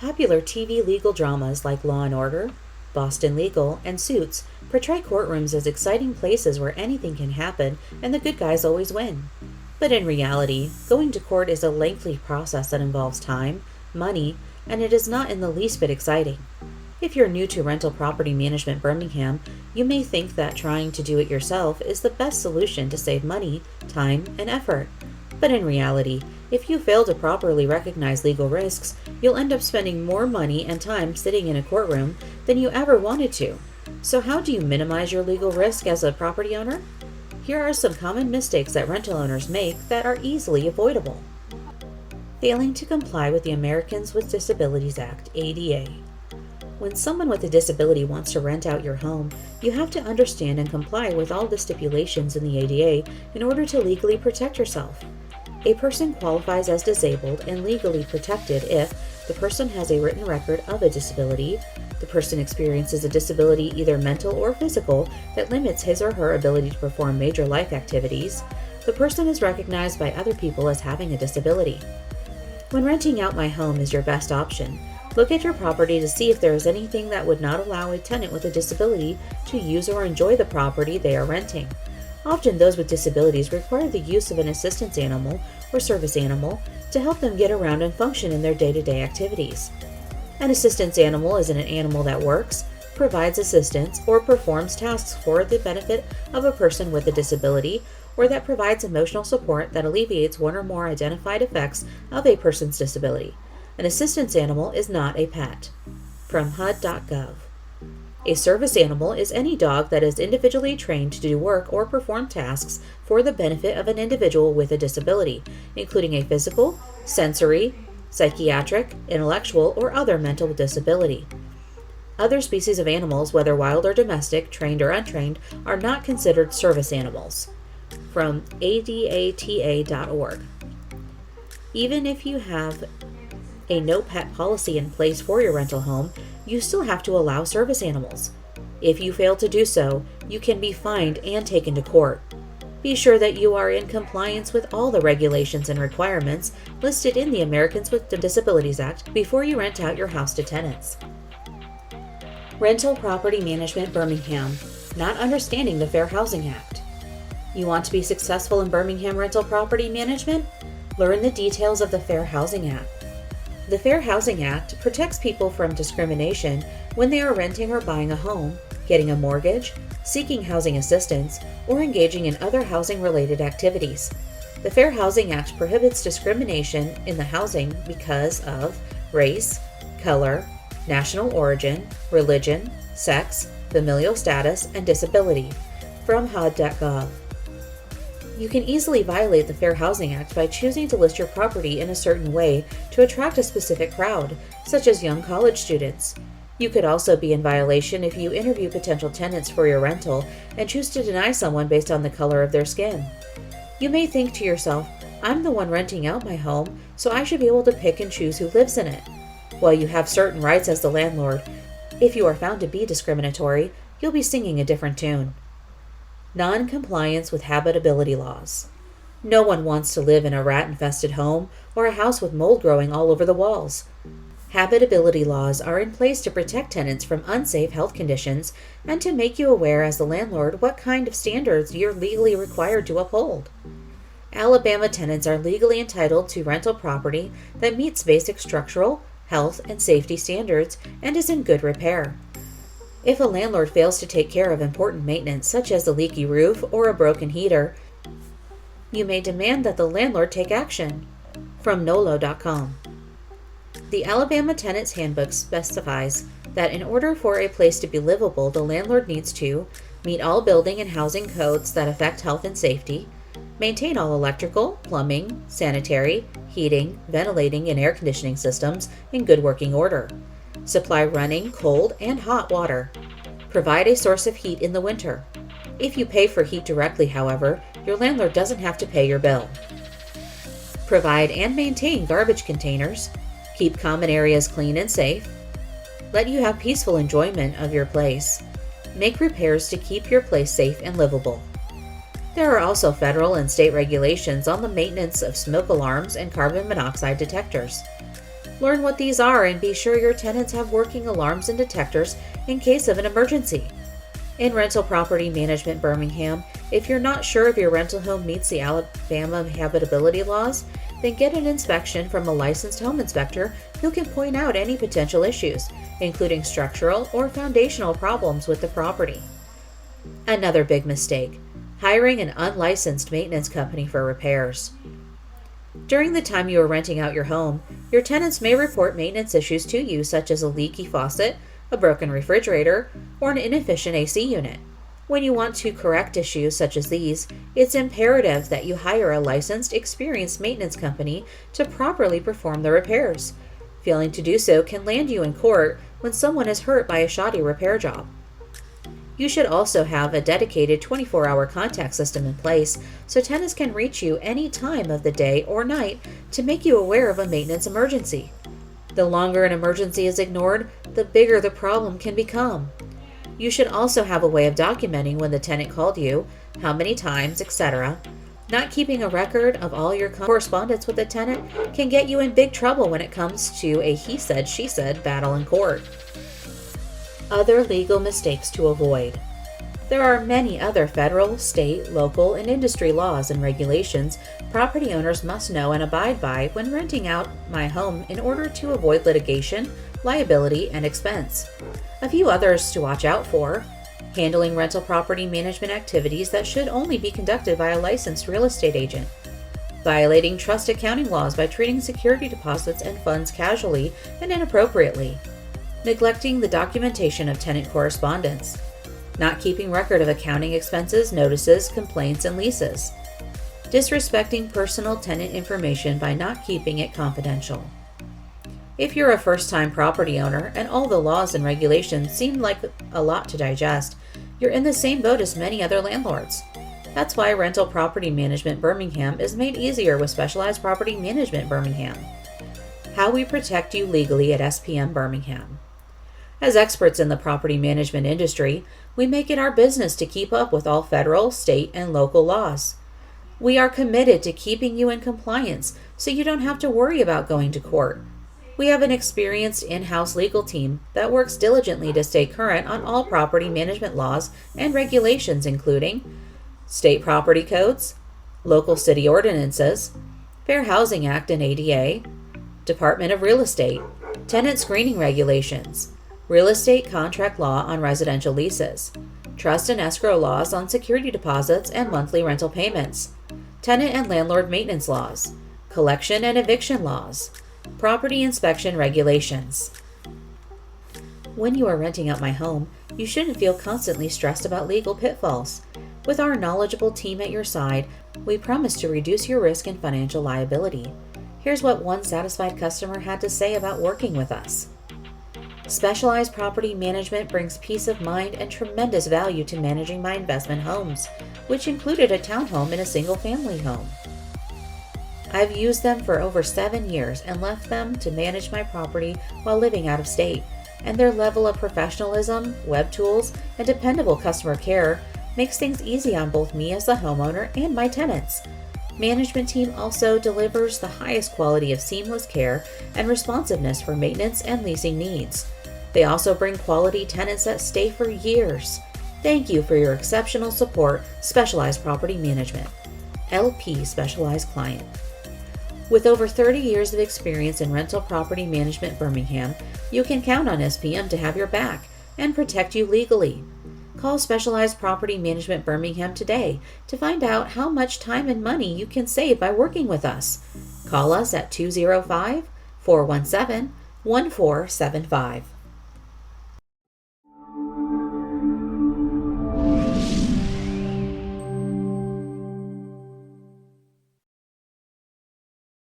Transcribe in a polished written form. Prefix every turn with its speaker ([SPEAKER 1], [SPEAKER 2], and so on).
[SPEAKER 1] Popular TV legal dramas like Law and Order, Boston Legal, and Suits portray courtrooms as exciting places where anything can happen and the good guys always win. But in reality, going to court is a lengthy process that involves time, money, and it is not in the least bit exciting. If you're new to rental property management Birmingham, you may think that trying to do it yourself is the best solution to save money, time, and effort. But in reality, if you fail to properly recognize legal risks, you'll end up spending more money and time sitting in a courtroom than you ever wanted to. So how do you minimize your legal risk as a property owner? Here are some common mistakes that rental owners make that are easily avoidable. Failing to comply with the Americans with Disabilities Act, ADA. When someone with a disability wants to rent out your home, you have to understand and comply with all the stipulations in the ADA in order to legally protect yourself. A person qualifies as disabled and legally protected if the person has a written record of a disability, the person experiences a disability either mental or physical that limits his or her ability to perform major life activities, the person is recognized by other people as having a disability. When renting out my home is your best option, look at your property to see if there is anything that would not allow a tenant with a disability to use or enjoy the property they are renting. Often those with disabilities require the use of an assistance animal or service animal to help them get around and function in their day-to-day activities. An assistance animal is an animal that works, provides assistance, or performs tasks for the benefit of a person with a disability, or that provides emotional support that alleviates one or more identified effects of a person's disability. An assistance animal is not a pet. From HUD.gov. A service animal is any dog that is individually trained to do work or perform tasks for the benefit of an individual with a disability, including a physical, sensory, psychiatric, intellectual, or other mental disability. Other species of animals, whether wild or domestic, trained or untrained, are not considered service animals. From adata.org. Even if you have a no pet policy in place for your rental home, you still have to allow service animals. If you fail to do so, you can be fined and taken to court. Be sure that you are in compliance with all the regulations and requirements listed in the Americans with Disabilities Act before you rent out your house to tenants. Rental Property Management Birmingham, not understanding the Fair Housing Act. You want to be successful in Birmingham rental property management? Learn the details of the Fair Housing Act. The Fair Housing Act protects people from discrimination when they are renting or buying a home, getting a mortgage, seeking housing assistance, or engaging in other housing-related activities. The Fair Housing Act prohibits discrimination in the housing because of race, color, national origin, religion, sex, familial status, and disability. From HUD.gov. You can easily violate the Fair Housing Act by choosing to list your property in a certain way to attract a specific crowd, such as young college students. You could also be in violation if you interview potential tenants for your rental and choose to deny someone based on the color of their skin. You may think to yourself, I'm the one renting out my home, so I should be able to pick and choose who lives in it. While you have certain rights as the landlord, if you are found to be discriminatory, you'll be singing a different tune. Non-compliance with habitability laws. No one wants to live in a rat-infested home or a house with mold growing all over the walls. Habitability laws are in place to protect tenants from unsafe health conditions and to make you aware as the landlord what kind of standards you're legally required to uphold. Alabama tenants are legally entitled to rental property that meets basic structural, health, and safety standards and is in good repair. If a landlord fails to take care of important maintenance such as a leaky roof or a broken heater, you may demand that the landlord take action. From NOLO.com. The Alabama Tenants Handbook specifies that in order for a place to be livable, the landlord needs to meet all building and housing codes that affect health and safety, maintain all electrical, plumbing, sanitary, heating, ventilating, and air conditioning systems in good working order, supply running, cold, and hot water, provide a source of heat in the winter. If you pay for heat directly, however, your landlord doesn't have to pay your bill. Provide and maintain garbage containers, keep common areas clean and safe, let you have peaceful enjoyment of your place, make repairs to keep your place safe and livable. There are also federal and state regulations on the maintenance of smoke alarms and carbon monoxide detectors. Learn what these are and be sure your tenants have working alarms and detectors in case of an emergency. In Rental Property Management Birmingham, if you're not sure if your rental home meets the Alabama habitability laws, then get an inspection from a licensed home inspector who can point out any potential issues, including structural or foundational problems with the property. Another big mistake: hiring an unlicensed maintenance company for repairs. During the time you are renting out your home, your tenants may report maintenance issues to you, such as a leaky faucet, a broken refrigerator, or an inefficient AC unit. When you want to correct issues such as these, it's imperative that you hire a licensed, experienced maintenance company to properly perform the repairs. Failing to do so can land you in court when someone is hurt by a shoddy repair job. You should also have a dedicated 24-hour contact system in place so tenants can reach you any time of the day or night to make you aware of a maintenance emergency. The longer an emergency is ignored, the bigger the problem can become. You should also have a way of documenting when the tenant called you, how many times, etc. Not keeping a record of all your correspondence with the tenant can get you in big trouble when it comes to a he said, she said battle in court. Other legal mistakes to avoid. There are many other federal, state, local, and industry laws and regulations property owners must know and abide by when renting out my home in order to avoid litigation, liability, and expense. A few others to watch out for: handling rental property management activities that should only be conducted by a licensed real estate agent, violating trust accounting laws by treating security deposits and funds casually and inappropriately, neglecting the documentation of tenant correspondence, not keeping record of accounting expenses, notices, complaints, and leases, disrespecting personal tenant information by not keeping it confidential. If you're a first-time property owner and all the laws and regulations seem like a lot to digest, you're in the same boat as many other landlords. That's why Rental Property Management Birmingham is made easier with Specialized Property Management Birmingham. How we protect you legally at SPM Birmingham. As experts in the property management industry, we make it our business to keep up with all federal, state, and local laws. We are committed to keeping you in compliance so you don't have to worry about going to court. We have an experienced in-house legal team that works diligently to stay current on all property management laws and regulations, including state property codes, local city ordinances, Fair Housing Act and ADA, Department of Real Estate, tenant screening regulations, real estate contract law on residential leases, trust and escrow laws on security deposits and monthly rental payments, tenant and landlord maintenance laws, collection and eviction laws, property inspection regulations. When you are renting out my home, you shouldn't feel constantly stressed about legal pitfalls. With our knowledgeable team at your side, we promise to reduce your risk and financial liability. Here's what one satisfied customer had to say about working with us. Specialized Property Management brings peace of mind and tremendous value to managing my investment homes, which included a townhome and a single-family home. I've used them for over 7 years and left them to manage my property while living out of state, and their level of professionalism, web tools, and dependable customer care makes things easy on both me as the homeowner and my tenants. Management team also delivers the highest quality of seamless care and responsiveness for maintenance and leasing needs. They also bring quality tenants that stay for years. Thank you for your exceptional support, Specialized Property Management. LP Specialized Client. With over 30 years of experience in rental property management Birmingham, you can count on SPM to have your back and protect you legally. Call Specialized Property Management Birmingham today to find out how much time and money you can save by working with us. Call us at 205-417-1475.